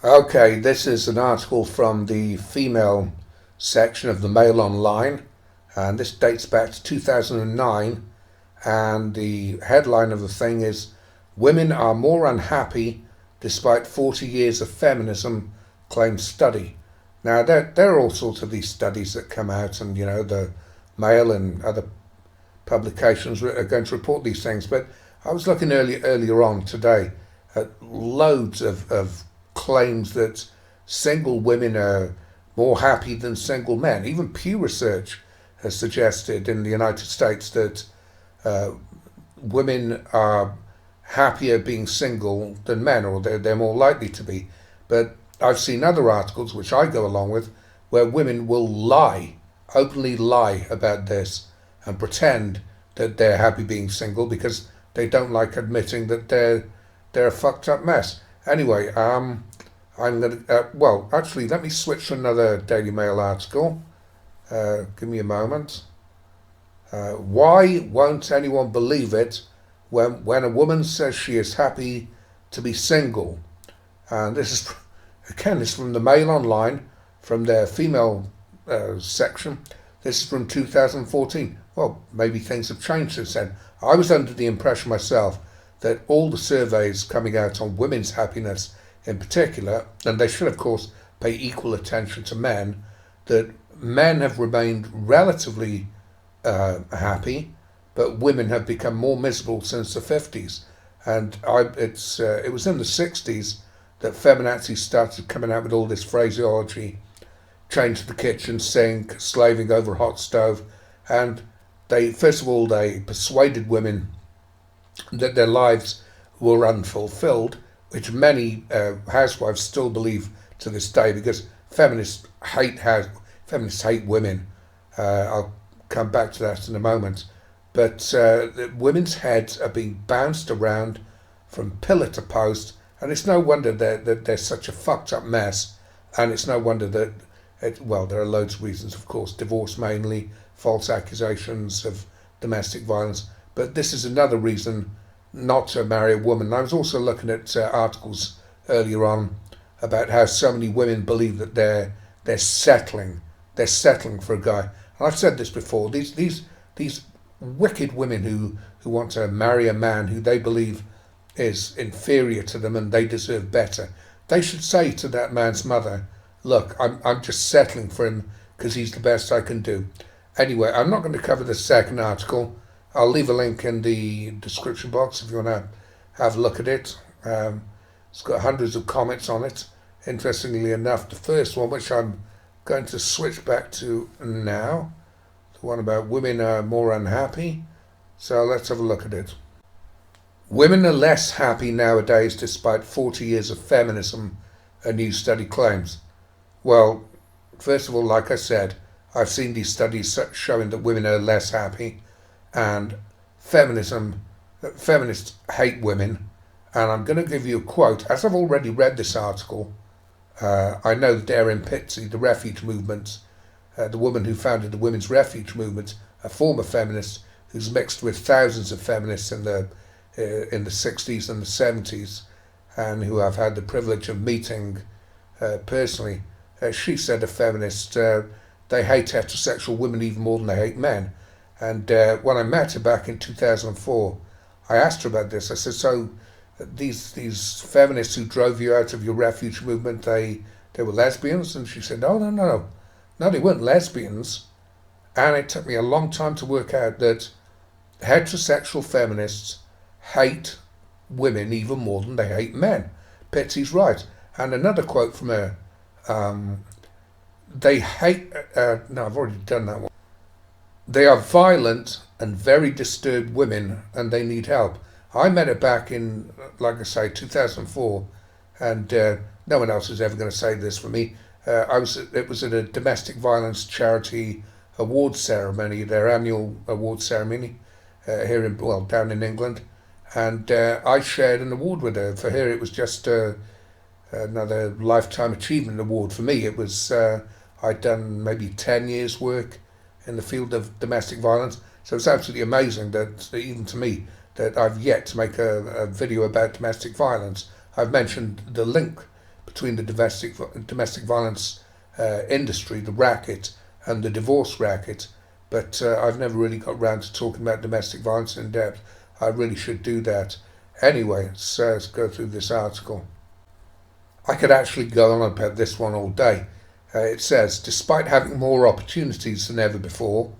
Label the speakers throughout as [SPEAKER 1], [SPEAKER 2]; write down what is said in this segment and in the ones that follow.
[SPEAKER 1] Okay, this is an article from the female section of the Mail Online, and this dates back to 2009. And the headline of the thing is Women Are More Unhappy Despite 40 Years of Feminism, Claims Study. Now, there are all sorts of these studies that come out, and the Mail and other publications are going to report these things. But I was looking earlier on today at loads of claims that single women are more happy than single men. Even Pew Research has suggested in the United States that uh, women are happier being single than men, or they're more likely to be. But I've seen other articles, which I go along with, where women will openly lie about this and pretend that they're happy being single because they don't like admitting that they're a fucked up mess. Anyway, I'm gonna actually let me switch to another Daily Mail article. Give me a moment. Why won't anyone believe it when a woman says she is happy to be single? And this is from the Mail Online, from their female section. This is from 2014. Well, maybe things have changed since then. I was under the impression myself that all the surveys coming out on women's happiness in particular, and they should of course pay equal attention to men, that men have remained relatively happy, but women have become more miserable since the 50s. And it was in the 60s that feminazis started coming out with all this phraseology: change the kitchen sink, slaving over a hot stove. And they persuaded women that their lives were unfulfilled, which many housewives still believe to this day, because feminists hate women. I'll come back to that in a moment. But women's heads are being bounced around from pillar to post, and it's no wonder that they're such a fucked up mess. And it's no wonder that there are loads of reasons, of course: divorce mainly, false accusations of domestic violence. But this is another reason not to marry a woman. I was also looking at articles earlier on about how so many women believe that they're settling for a guy. And I've said this before: these wicked women who want to marry a man who they believe is inferior to them and they deserve better. They should say to that man's mother, "Look, I'm just settling for him because he's the best I can do." Anyway, I'm not going to cover the second article. I'll leave a link in the description box if you want to have a look at it. It's got hundreds of comments on it. Interestingly enough, the first one, which I'm going to switch back to now, the one about women are more unhappy. So let's have a look at it. Women are less happy nowadays despite 40 years of feminism, a new study claims. Well, first of all, like I said, I've seen these studies showing that women are less happy, and feminists hate women. And I'm going to give you a quote. As I've already read this article, I know that Erin Pizzey, the refuge movement, the woman who founded the women's refuge movement, a former feminist who's mixed with thousands of feminists in the 60s and the 70s, and who I've had the privilege of meeting personally. She said of feminists, they hate heterosexual women even more than they hate men. And when I met her back in 2004, I asked her about this. I said, "So these feminists who drove you out of your refuge movement, they were lesbians?" And she said, No, they weren't lesbians. And it took me a long time to work out that heterosexual feminists hate women even more than they hate men. Pizzey's right. And another quote from her: they hate, no, I've already done that one. "They are violent and very disturbed women, and they need help." I met her back in, like I say, 2004, and no one else is ever going to say this for me. It was at a domestic violence charity awards ceremony, their annual awards ceremony down in England, and I shared an award with her. For her, it was just another lifetime achievement award. For me, it was I'd done maybe 10 years' work in the field of domestic violence. So it's absolutely amazing that, even to me, that I've yet to make a video about domestic violence. I've mentioned the link between the domestic violence industry, the racket, and the divorce racket. But I've never really got round to talking about domestic violence in depth. I really should do that. Anyway, so let's go through this article. I could actually go on about this one all day. It says, despite having more opportunities than ever before,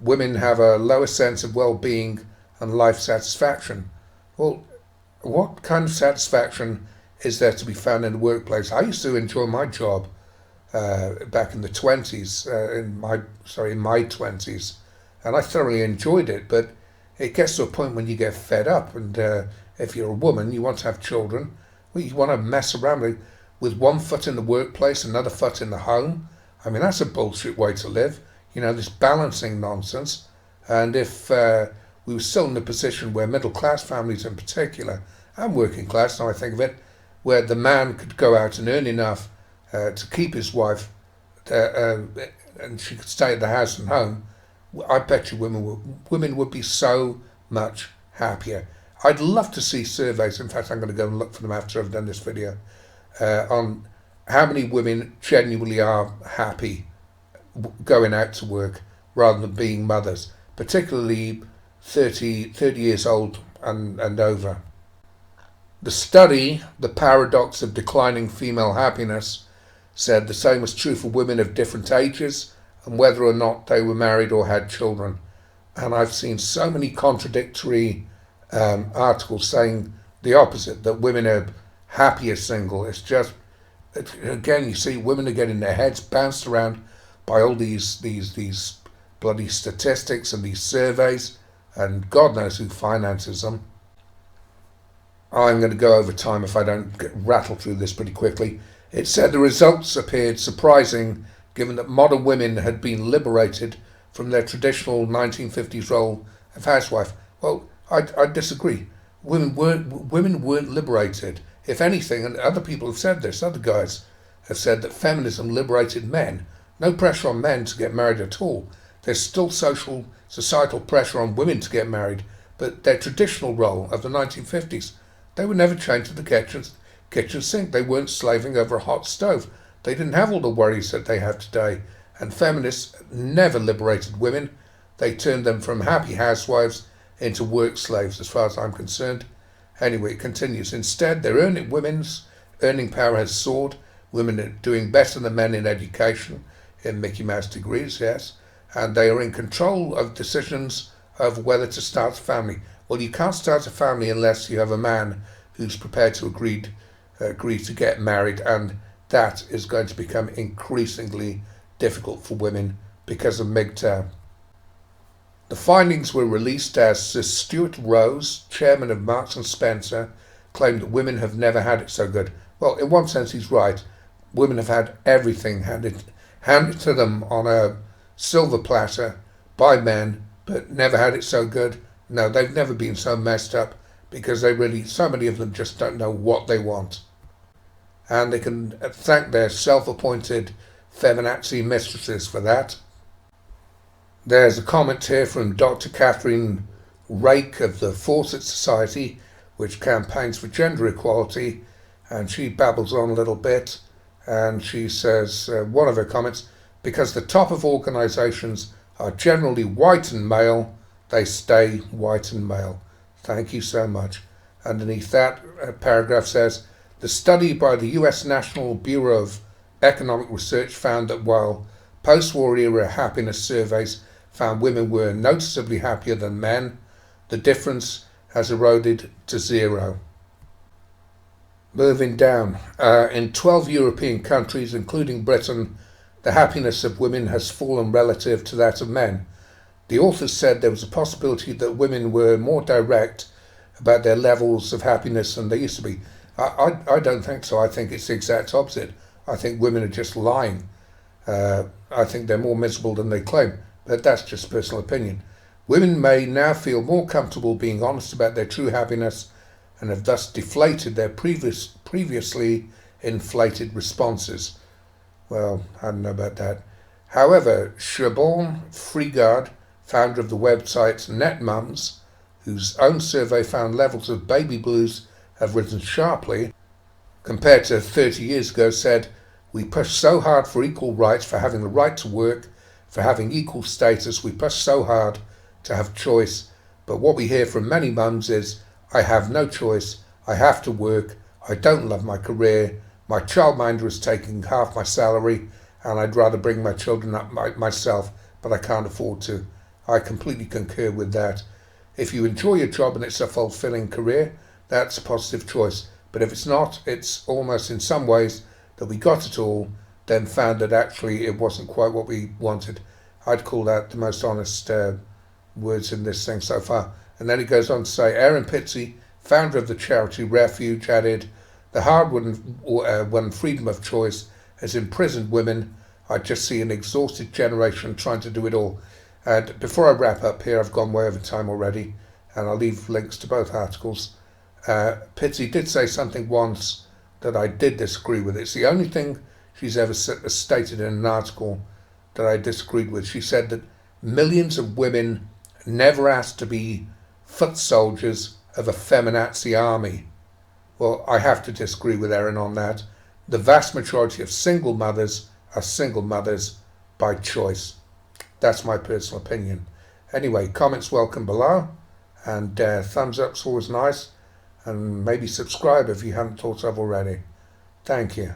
[SPEAKER 1] women have a lower sense of well-being and life satisfaction. Well, what kind of satisfaction is there to be found in the workplace? I used to enjoy my job back in the 20s, in my 20s, and I thoroughly enjoyed it, but it gets to a point when you get fed up, and if you're a woman, you want to have children, well, you want to mess around with one foot in the workplace, another foot in the home. I mean, that's a bullshit way to live, this balancing nonsense. And if we were still in a position where middle class families in particular, and working class, now I think of it, where the man could go out and earn enough to keep his wife, and she could stay at the house and home, I bet you women would be so much happier. I'd love to see surveys, in fact I'm going to go and look for them after I've done this video, on how many women genuinely are happy going out to work rather than being mothers, particularly 30 years old and over. The study, The Paradox of Declining Female Happiness, said the same was true for women of different ages and whether or not they were married or had children. And I've seen so many contradictory articles saying the opposite, that women are happier single. Again, you see women are getting their heads bounced around by all these bloody statistics and these surveys, and God knows who finances them. I'm going to go over time if I don't rattle through this pretty quickly. It said the results appeared surprising given that modern women had been liberated from their traditional 1950s role of housewife. Well, I disagree. Women weren't liberated. If anything, and other people have said this, other guys have said that feminism liberated men. No pressure on men to get married at all. There's still societal pressure on women to get married, but their traditional role of the 1950s, they were never chained to the kitchen sink. They weren't slaving over a hot stove. They didn't have all the worries that they have today. And feminists never liberated women. They turned them from happy housewives into work slaves, as far as I'm concerned. Anyway, it continues. Instead, women's earning power has soared. Women are doing better than men in education, in Mickey Mouse degrees, yes. And they are in control of decisions of whether to start a family. Well, you can't start a family unless you have a man who's prepared to agree to get married, and that is going to become increasingly difficult for women because of MGTOW. The findings were released as Sir Stuart Rose, chairman of Marks and Spencer, claimed that women have never had it so good. Well, in one sense he's right. Women have had everything handed to them on a silver platter by men, but never had it so good. No, they've never been so messed up because so many of them just don't know what they want. And they can thank their self-appointed feminazi mistresses for that. There's a comment here from Dr. Catherine Rake of the Fawcett Society, which campaigns for gender equality, and she babbles on a little bit, and she says, one of her comments, because the top of organisations are generally white and male, they stay white and male. Thank you so much. Underneath that paragraph says, the study by the US National Bureau of Economic Research found that while post-war era happiness surveys found women were noticeably happier than men, the difference has eroded to zero. Moving down, in 12 European countries, including Britain, the happiness of women has fallen relative to that of men. The authors said there was a possibility that women were more direct about their levels of happiness than they used to be. I don't think so. I think it's the exact opposite. I think women are just lying. I think they're more miserable than they claim, but that's just personal opinion. Women may now feel more comfortable being honest about their true happiness and have thus deflated their previously inflated responses. Well, I don't know about that. However, Siobhan Freegard, founder of the website NetMums, whose own survey found levels of baby blues have risen sharply, compared to 30 years ago, said, we push so hard for equal rights, for having the right to work, for having equal status. We push so hard to have choice. But what we hear from many mums is, I have no choice. I have to work. I don't love my career. My childminder is taking half my salary, and I'd rather bring my children up myself, but I can't afford to. I completely concur with that. If you enjoy your job and it's a fulfilling career, that's a positive choice. But if it's not, it's almost in some ways that we got it all, then found that actually it wasn't quite what we wanted. I'd call that the most honest words in this thing so far. And then he goes on to say, Aaron Pitsey, founder of the charity Refuge, added, the hard-won freedom of choice has imprisoned women. I just see an exhausted generation trying to do it all. And before I wrap up here, I've gone way over time already, and I'll leave links to both articles. Pitsey did say something once that I did disagree with. It's the only thing she's ever stated in an article that I disagreed with. She said that millions of women never asked to be foot soldiers of a feminazi army. Well, I have to disagree with Erin on that. The vast majority of single mothers are single mothers by choice. That's my personal opinion. Anyway, comments welcome below, and thumbs up's always nice, and maybe subscribe if you haven't thought of already. Thank you.